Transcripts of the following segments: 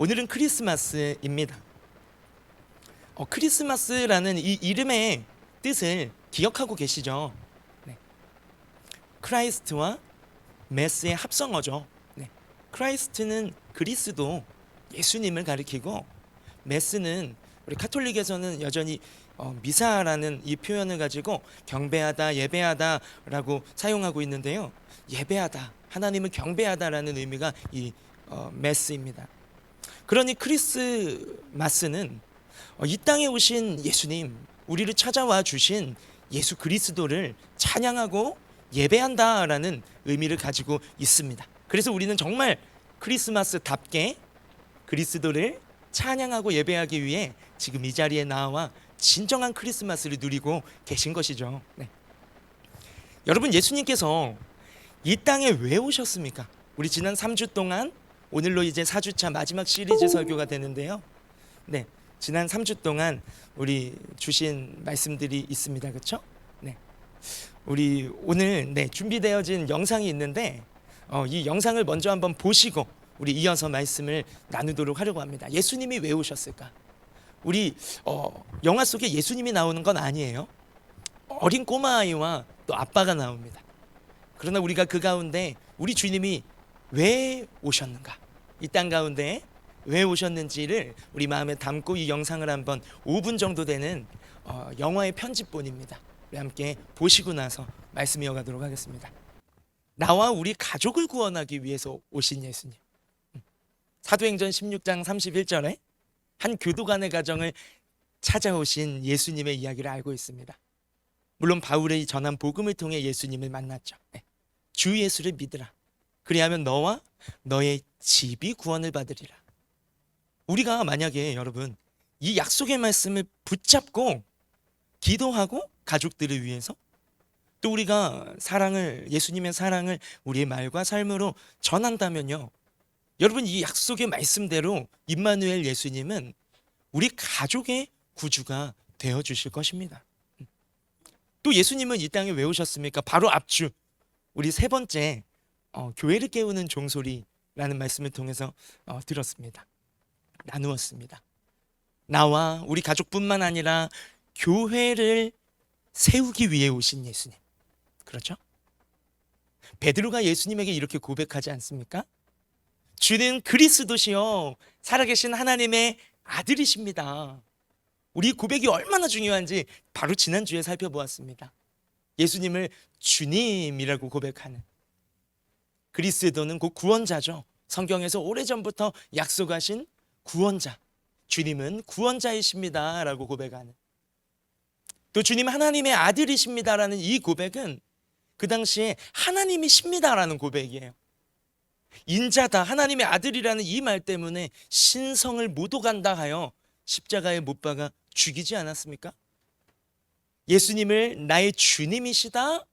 오늘은 크리스마스입니다. 크리스마스라는 이 이름의 뜻을 기억하고 계시죠? 네. 크라이스트와 메스의 합성어죠. 네. 크라이스트는 그리스도 예수님을 가리키고, 메스는 우리 카톨릭에서는 여전히 미사라는 이 표현을 가지고 경배하다, 예배하다라고 사용하고 있는데요. 예배하다, 하나님을 경배하다라는 의미가 이 메스입니다. 그러니 크리스마스는 이 땅에 오신 예수님, 우리를 찾아와 주신 예수 그리스도를 찬양하고 예배한다라는 의미를 가지고 있습니다. 그래서 우리는 정말 크리스마스답게 그리스도를 찬양하고 예배하기 위해 지금 이 자리에 나와 진정한 크리스마스를 누리고 계신 것이죠. 네. 여러분, 예수님께서 이 땅에 왜 오셨습니까? 우리 지난 3주 동안, 오늘로 이제 4주차 마지막 시리즈 설교가 되는데요. 네, 지난 3주 동안 우리 주신 말씀들이 있습니다. 그렇죠? 네, 우리 오늘 준비되어진 영상이 있는데 이 영상을 먼저 한번 보시고 우리 이어서 말씀을 나누도록 하려고 합니다. 예수님이 왜 오셨을까? 우리 영화 속에 예수님이 나오는 건 아니에요. 어린 꼬마아이와 또 아빠가 나옵니다. 그러나 우리가 그 가운데 우리 주님이 왜 오셨는가, 이 땅 가운데 왜 오셨는지를 우리 마음에 담고 이 영상을 한번 5분 정도 되는 영화의 편집본입니다. 우리 함께 보시고 나서 말씀 이어가도록 하겠습니다. 나와 우리 가족을 구원하기 위해서 오신 예수님. 사도행전 16장 31절에 한 교도관의 가정을 찾아오신 예수님의 이야기를 알고 있습니다. 물론 바울의 전한 복음을 통해 예수님을 만났죠. 주 예수를 믿으라. 그리하면 너와 너의 집이 구원을 받으리라. 우리가 만약에 여러분 이 약속의 말씀을 붙잡고 기도하고 가족들을 위해서, 또 우리가 예수님의 사랑을 우리의 말과 삶으로 전한다면요, 여러분 이 약속의 말씀대로 임마누엘 예수님은 우리 가족의 구주가 되어 주실 것입니다. 또 예수님은 이 땅에 왜 오셨습니까? 바로 앞주 우리 세 번째 교회를 깨우는 종소리라는 말씀을 통해서 들었습니다. 나누었습니다. 나와 우리 가족뿐만 아니라 교회를 세우기 위해 오신 예수님. 그렇죠? 베드로가 예수님에게 이렇게 고백하지 않습니까? 주는 그리스도시요 살아계신 하나님의 아들이십니다. 우리 고백이 얼마나 중요한지 바로 지난주에 살펴보았습니다. 예수님을 주님이라고 고백하는, 그리스도는 곧 구원자죠. 성경에서 오래전부터 약속하신 구원자, 주님은 구원자이십니다 라고 고백하는, 또 주님 하나님의 아들이십니다라는 이 고백은 그 당시에 하나님이십니다라는 고백이에요. 인자다, 하나님의 아들이라는 이 말 때문에 신성을 모독한다 하여 십자가에 못 박아 죽이지 않았습니까? 예수님을 나의 주님이시다,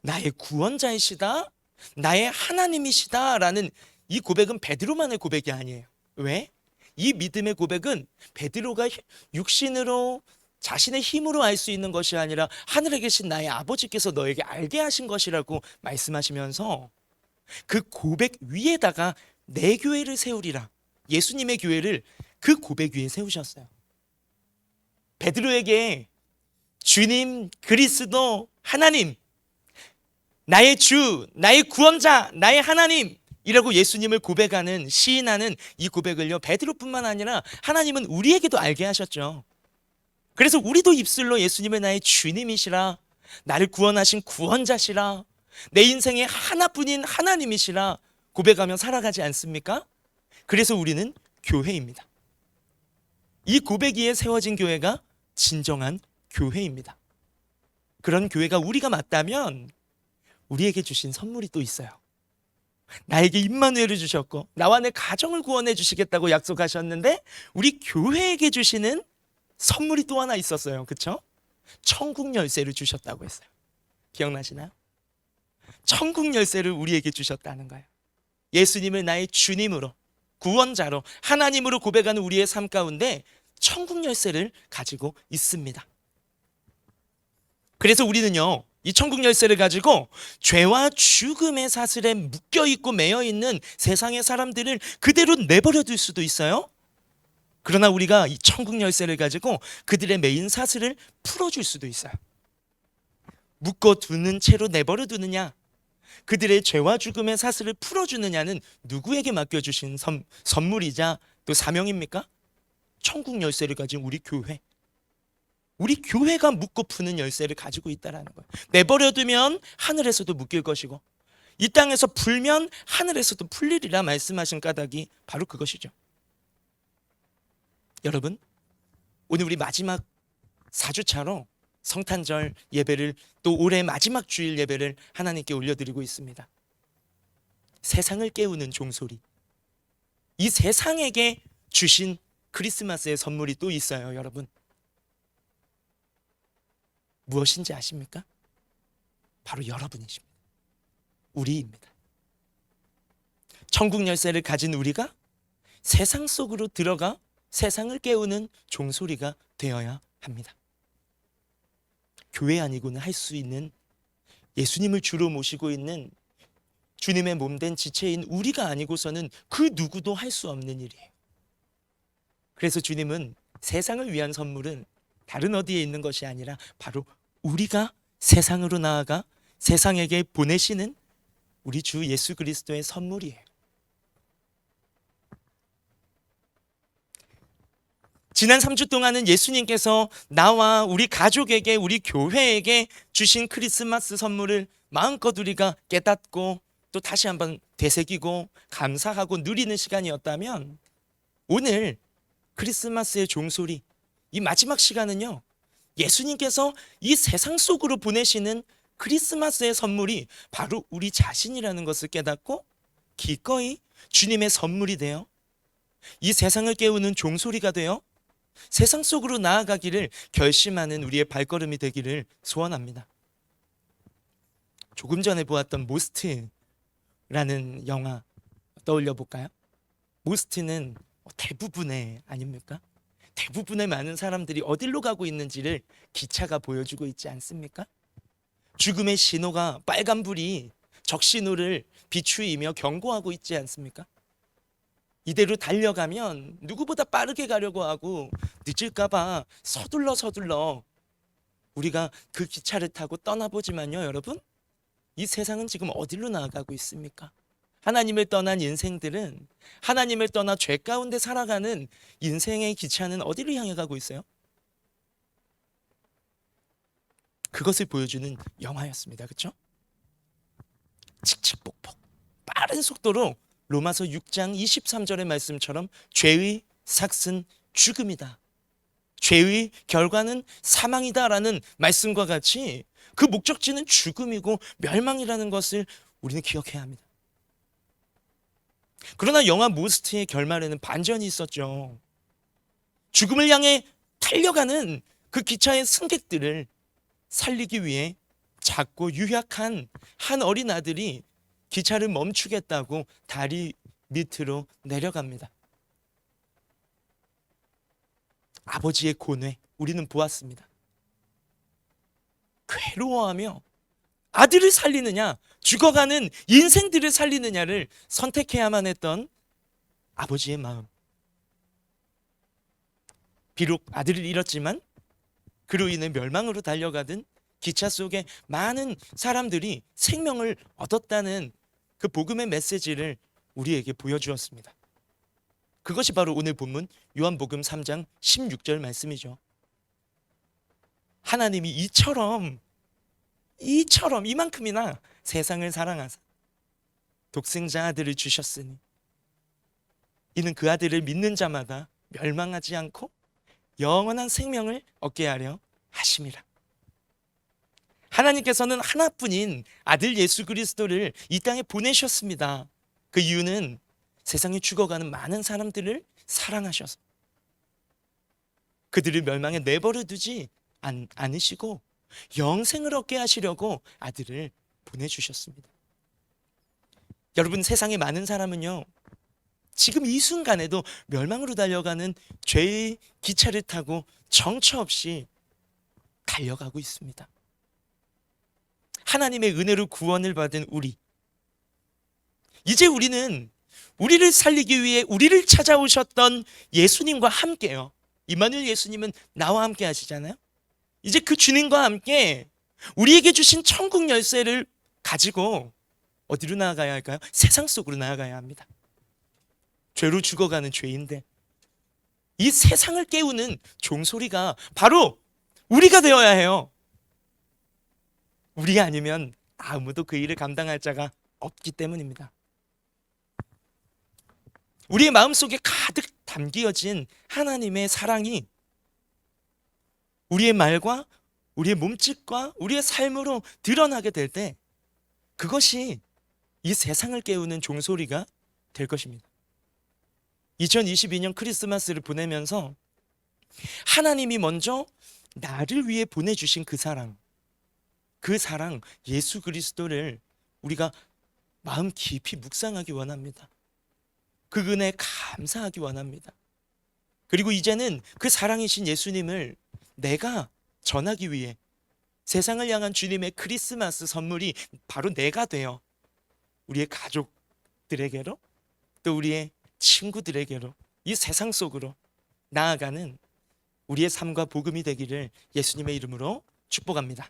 나의 구원자이시다, 나의 하나님이시다 라는 이 고백은 베드로만의 고백이 아니에요. 왜? 이 믿음의 고백은 베드로가 육신으로 자신의 힘으로 알 수 있는 것이 아니라 하늘에 계신 나의 아버지께서 너에게 알게 하신 것이라고 말씀하시면서 그 고백 위에다가 내 교회를 세우리라, 예수님의 교회를 그 고백 위에 세우셨어요. 베드로에게 주님, 그리스도, 하나님, 나의 주, 나의 구원자, 나의 하나님 이라고 예수님을 고백하는, 시인하는 이 고백을요, 베드로뿐만 아니라 하나님은 우리에게도 알게 하셨죠. 그래서 우리도 입술로 예수님을 나의 주님이시라, 나를 구원하신 구원자시라, 내 인생의 하나뿐인 하나님이시라 고백하며 살아가지 않습니까? 그래서 우리는 교회입니다. 이 고백 위에 세워진 교회가 진정한 교회입니다. 그런 교회가 우리가 맞다면 우리에게 주신 선물이 또 있어요. 나에게 임마누엘을 주셨고 나와 내 가정을 구원해 주시겠다고 약속하셨는데, 우리 교회에게 주시는 선물이 또 하나 있었어요. 그렇죠? 천국 열쇠를 주셨다고 했어요. 기억나시나요? 천국 열쇠를 우리에게 주셨다는 거예요. 예수님을 나의 주님으로, 구원자로, 하나님으로 고백하는 우리의 삶 가운데 천국 열쇠를 가지고 있습니다. 그래서 우리는요, 이 천국 열쇠를 가지고 죄와 죽음의 사슬에 묶여 있고 매여 있는 세상의 사람들을 그대로 내버려 둘 수도 있어요. 그러나 우리가 이 천국 열쇠를 가지고 그들의 매인 사슬을 풀어줄 수도 있어요. 묶어두는 채로 내버려 두느냐, 그들의 죄와 죽음의 사슬을 풀어주느냐는 누구에게 맡겨주신 선물이자 또 사명입니까? 천국 열쇠를 가진 우리 교회. 우리 교회가 묶고 푸는 열쇠를 가지고 있다는 거예요. 내버려두면 하늘에서도 묶일 것이고 이 땅에서 풀면 하늘에서도 풀리리라 말씀하신 까닭이 바로 그것이죠. 여러분, 오늘 우리 마지막 4주차로 성탄절 예배를, 또 올해 마지막 주일 예배를 하나님께 올려드리고 있습니다. 세상을 깨우는 종소리, 이 세상에게 주신 크리스마스의 선물이 또 있어요. 여러분, 무엇인지 아십니까? 바로 여러분이십니다. 우리입니다. 천국 열쇠를 가진 우리가 세상 속으로 들어가 세상을 깨우는 종소리가 되어야 합니다. 교회 아니고는 할 수 있는, 예수님을 주로 모시고 있는 주님의 몸된 지체인 우리가 아니고서는 그 누구도 할 수 없는 일이에요. 그래서 주님은 세상을 위한 선물은 다른 어디에 있는 것이 아니라 바로 우리가 세상으로 나아가 세상에게 보내시는 우리 주 예수 그리스도의 선물이에요. 지난 3주 동안은 예수님께서 나와 우리 가족에게, 우리 교회에게 주신 크리스마스 선물을 마음껏 우리가 깨닫고 또 다시 한번 되새기고 감사하고 누리는 시간이었다면, 오늘 크리스마스의 종소리, 이 마지막 시간은요, 예수님께서 이 세상 속으로 보내시는 크리스마스의 선물이 바로 우리 자신이라는 것을 깨닫고 기꺼이 주님의 선물이 되어 이 세상을 깨우는 종소리가 되어 세상 속으로 나아가기를 결심하는 우리의 발걸음이 되기를 소원합니다. 조금 전에 보았던 모스트라는 영화 떠올려 볼까요? 모스트는 대부분의, 아닙니까? 대부분의 많은 사람들이 어디로 가고 있는지를 기차가 보여주고 있지 않습니까? 죽음의 신호가, 빨간불이 적신호를 비추이며 경고하고 있지 않습니까? 이대로 달려가면 누구보다 빠르게 가려고 하고 늦을까봐 서둘러 우리가 그 기차를 타고 떠나보지만요, 여러분, 이 세상은 지금 어디로 나아가고 있습니까? 하나님을 떠난 인생들은, 하나님을 떠나 죄 가운데 살아가는 인생의 기차는 어디를 향해 가고 있어요? 그것을 보여주는 영화였습니다. 그렇죠? 칙칙폭폭 빠른 속도로 로마서 6장 23절의 말씀처럼 죄의 삭은 죽음이다, 죄의 결과는 사망이다라는 말씀과 같이 그 목적지는 죽음이고 멸망이라는 것을 우리는 기억해야 합니다. 그러나 영화 모스트의 결말에는 반전이 있었죠. 죽음을 향해 달려가는 그 기차의 승객들을 살리기 위해 작고 유약한 한 어린 아들이 기차를 멈추겠다고 다리 밑으로 내려갑니다. 아버지의 고뇌 우리는 보았습니다. 괴로워하며 아들을 살리느냐, 죽어가는 인생들을 살리느냐를 선택해야만 했던 아버지의 마음. 비록 아들을 잃었지만 그로 인해 멸망으로 달려가던 기차 속에 많은 사람들이 생명을 얻었다는 그 복음의 메시지를 우리에게 보여주었습니다. 그것이 바로 오늘 본문 요한복음 3장 16절 말씀이죠. 하나님이 이만큼이나 세상을 사랑하사 독생자 아들을 주셨으니 이는 그 아들을 믿는 자마다 멸망하지 않고 영원한 생명을 얻게 하려 하심이라. 하나님께서는 하나뿐인 아들 예수 그리스도를 이 땅에 보내셨습니다. 그 이유는 세상에 죽어가는 많은 사람들을 사랑하셔서 그들을 멸망에 내버려 두지 않으시고 영생을 얻게 하시려고 아들을 보내주셨습니다. 여러분, 세상의 많은 사람은요, 지금 이 순간에도 멸망으로 달려가는 죄의 기차를 타고 정처 없이 달려가고 있습니다. 하나님의 은혜로 구원을 받은 우리, 이제 우리는 우리를 살리기 위해 우리를 찾아오셨던 예수님과 함께요. 임마누엘 예수님은 나와 함께 하시잖아요. 이제 그 주님과 함께 우리에게 주신 천국 열쇠를 가지고 어디로 나아가야 할까요? 세상 속으로 나아가야 합니다. 죄로 죽어가는 죄인들, 이 세상을 깨우는 종소리가 바로 우리가 되어야 해요. 우리 아니면 아무도 그 일을 감당할 자가 없기 때문입니다. 우리의 마음속에 가득 담겨진 하나님의 사랑이 우리의 말과 우리의 몸짓과 우리의 삶으로 드러나게 될 때, 그것이 이 세상을 깨우는 종소리가 될 것입니다. 2022년 크리스마스를 보내면서 하나님이 먼저 나를 위해 보내주신 그 사랑 예수 그리스도를 우리가 마음 깊이 묵상하기 원합니다. 그 은혜에 감사하기 원합니다. 그리고 이제는 그 사랑이신 예수님을 내가 전하기 위해 세상을 향한 주님의 크리스마스 선물이 바로 내가 되어 우리의 가족들에게로, 또 우리의 친구들에게로, 이 세상 속으로 나아가는 우리의 삶과 복음이 되기를 예수님의 이름으로 축복합니다.